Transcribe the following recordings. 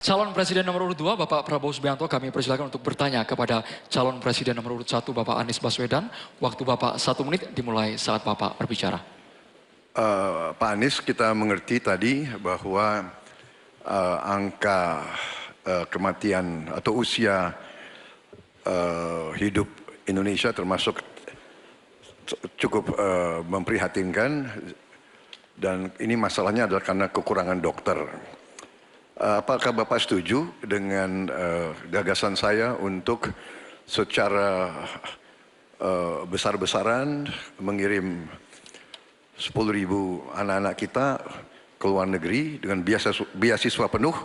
Calon Presiden nomor urut 2, Bapak Prabowo Subianto, kami persilakan untuk bertanya kepada calon Presiden nomor urut 1, Bapak Anies Baswedan. Waktu Bapak 1 menit dimulai saat Bapak berbicara. Pak Anies, kita mengerti tadi bahwa angka kematian atau usia hidup Indonesia termasuk cukup memprihatinkan, dan ini masalahnya adalah karena kekurangan dokter. Apakah Bapak setuju dengan gagasan saya untuk secara besar-besaran mengirim 10.000 anak-anak kita ke luar negeri dengan beasiswa penuh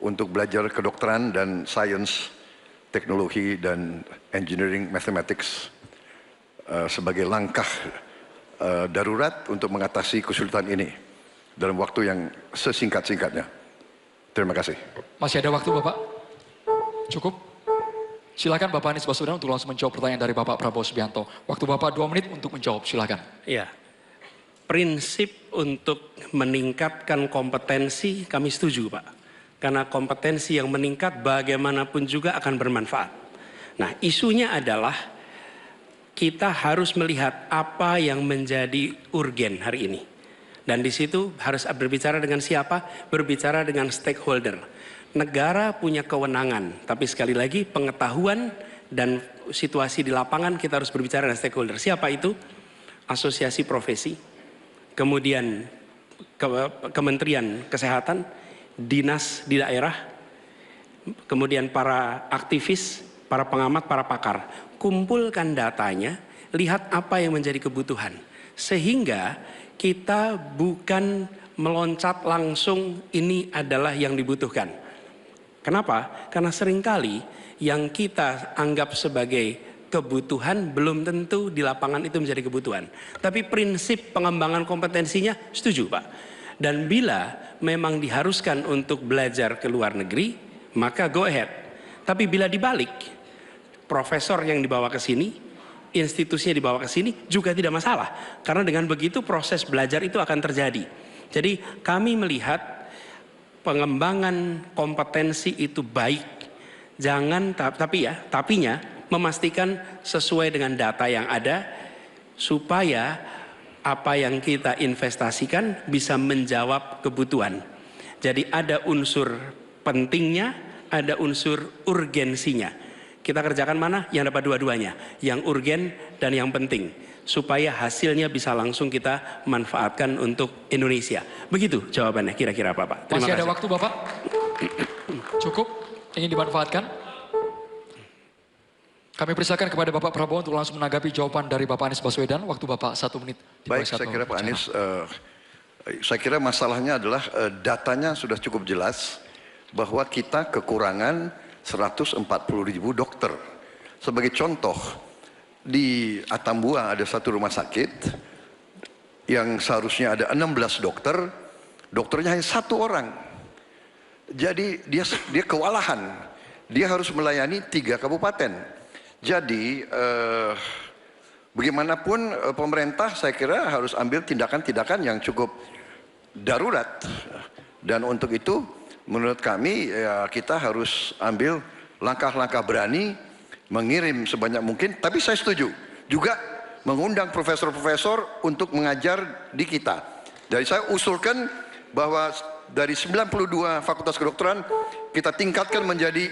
untuk belajar kedokteran dan sains, teknologi, dan engineering mathematics sebagai langkah darurat untuk mengatasi kesulitan ini dalam waktu yang sesingkat-singkatnya. Terima kasih. Masih ada waktu Bapak? Cukup? Silakan Bapak Anies Baswedan untuk langsung menjawab pertanyaan dari Bapak Prabowo Subianto. Waktu Bapak 2 menit untuk menjawab, silakan. Iya, prinsip untuk meningkatkan kompetensi kami setuju Pak. Karena kompetensi yang meningkat bagaimanapun juga akan bermanfaat. Nah, isunya adalah kita harus melihat apa yang menjadi urgen hari ini. Dan di situ harus berbicara dengan siapa? Berbicara dengan stakeholder. Negara punya kewenangan, tapi sekali lagi pengetahuan dan situasi di lapangan kita harus berbicara dengan stakeholder. Siapa itu? Asosiasi profesi, kemudian Kementerian Kesehatan, dinas di daerah, kemudian para aktivis, para pengamat, para pakar. Kumpulkan datanya, lihat apa yang menjadi kebutuhan. Sehingga kita bukan meloncat langsung ini adalah yang dibutuhkan. Kenapa? Karena seringkali yang kita anggap sebagai kebutuhan belum tentu di lapangan itu menjadi kebutuhan. Tapi prinsip pengembangan kompetensinya setuju Pak. Dan bila memang diharuskan untuk belajar ke luar negeri, maka go ahead. Tapi bila dibalik, profesor yang dibawa ke sini, institusinya dibawa ke sini juga tidak masalah. Karena dengan begitu proses belajar itu akan terjadi. Jadi kami melihat pengembangan kompetensi itu baik. Jangan, tapinya memastikan sesuai dengan data yang ada supaya apa yang kita investasikan bisa menjawab kebutuhan. Jadi ada unsur pentingnya, ada unsur urgensinya. Kita kerjakan mana? Yang dapat dua-duanya, yang urgen dan yang penting, supaya hasilnya bisa langsung kita manfaatkan untuk Indonesia. Begitu jawabannya kira-kira Bapak. Masih ada waktu Bapak? Cukup? Ingin dimanfaatkan? Kami persilakan kepada Bapak Prabowo untuk langsung menanggapi jawaban dari Bapak Anies Baswedan. Waktu Bapak 1 menit. Baik, saya kira Pak Anies, saya kira masalahnya adalah datanya sudah cukup jelas bahwa kita kekurangan 140.000 dokter. Sebagai contoh, di Atambua ada satu rumah sakit yang seharusnya ada 16 dokter, dokternya hanya 1 orang. Jadi dia kewalahan, dia harus melayani 3 kabupaten. Jadi bagaimanapun pemerintah saya kira harus ambil tindakan-tindakan yang cukup darurat. Dan untuk itu menurut kami ya, kita harus ambil langkah-langkah berani, mengirim sebanyak mungkin. Tapi saya setuju juga mengundang profesor-profesor untuk mengajar di kita. Jadi saya usulkan bahwa dari 92 fakultas kedokteran kita tingkatkan menjadi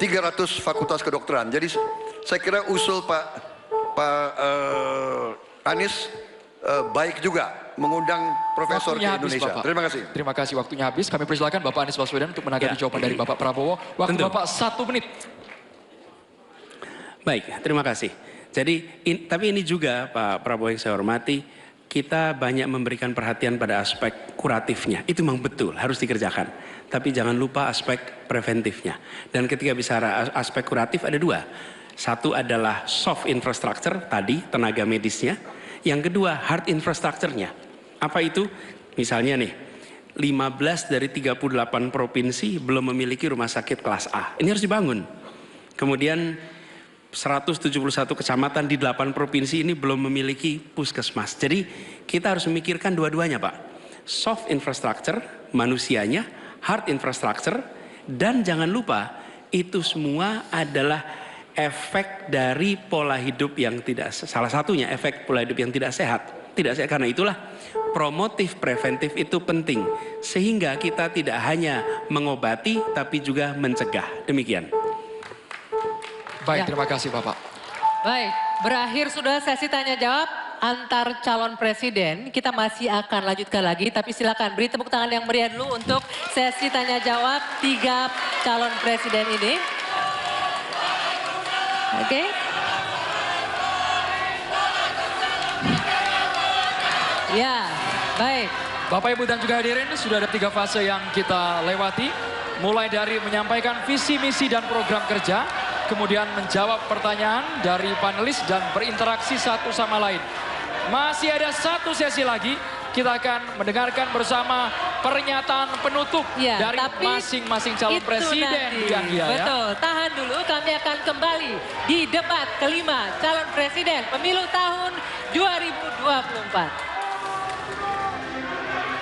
300 fakultas kedokteran. Jadi saya kira usul Pak Anies baik juga mengundang profesor waktunya ke Indonesia. Bapak. Terima kasih. Terima kasih, waktunya habis. Kami persilakan Bapak Anies Baswedan untuk menanggapi jawaban dari Bapak Prabowo. Waktu Tentu. Bapak 1 menit. Baik, terima kasih. Jadi, tapi ini juga Pak Prabowo yang saya hormati, kita banyak memberikan perhatian pada aspek kuratifnya. Itu memang betul, harus dikerjakan. Tapi jangan lupa aspek preventifnya. Dan ketika bicara aspek kuratif ada 2. Satu adalah soft infrastructure, tadi tenaga medisnya. Yang kedua hard infrastructure-nya. Apa itu? Misalnya nih, 15 dari 38 provinsi belum memiliki rumah sakit kelas A. Ini harus dibangun. Kemudian 171 kecamatan di 8 provinsi ini belum memiliki puskesmas. Jadi kita harus memikirkan dua-duanya Pak. Soft infrastructure, manusianya, hard infrastructure, Dan jangan lupa, itu semua adalah efek dari pola hidup yang tidak, salah satunya efek pola hidup yang tidak sehat. Tidak sehat, karena itulah promotif preventif itu penting. Sehingga kita tidak hanya mengobati, tapi juga mencegah. Demikian. Baik, Ya. terima kasih Bapak. Baik, berakhir sudah sesi tanya jawab antar calon presiden. Kita masih akan lanjutkan lagi, tapi silakan beri tepuk tangan yang meriah dulu untuk sesi tanya jawab 3 calon presiden ini. Oke. Ya, baik. Bapak, Ibu, dan juga hadirin, sudah ada 3 fase yang kita lewati. Mulai dari menyampaikan visi, misi, dan program kerja. Kemudian menjawab pertanyaan dari panelis dan berinteraksi satu sama lain. Masih ada 1 sesi lagi. Kita akan mendengarkan bersama pernyataan penutup Ya, dari tapi masing-masing calon itu presiden. nanti. Bu Anggia, ya. Betul, tahan dulu, kami akan kembali di debat kelima calon presiden pemilu tahun 2024.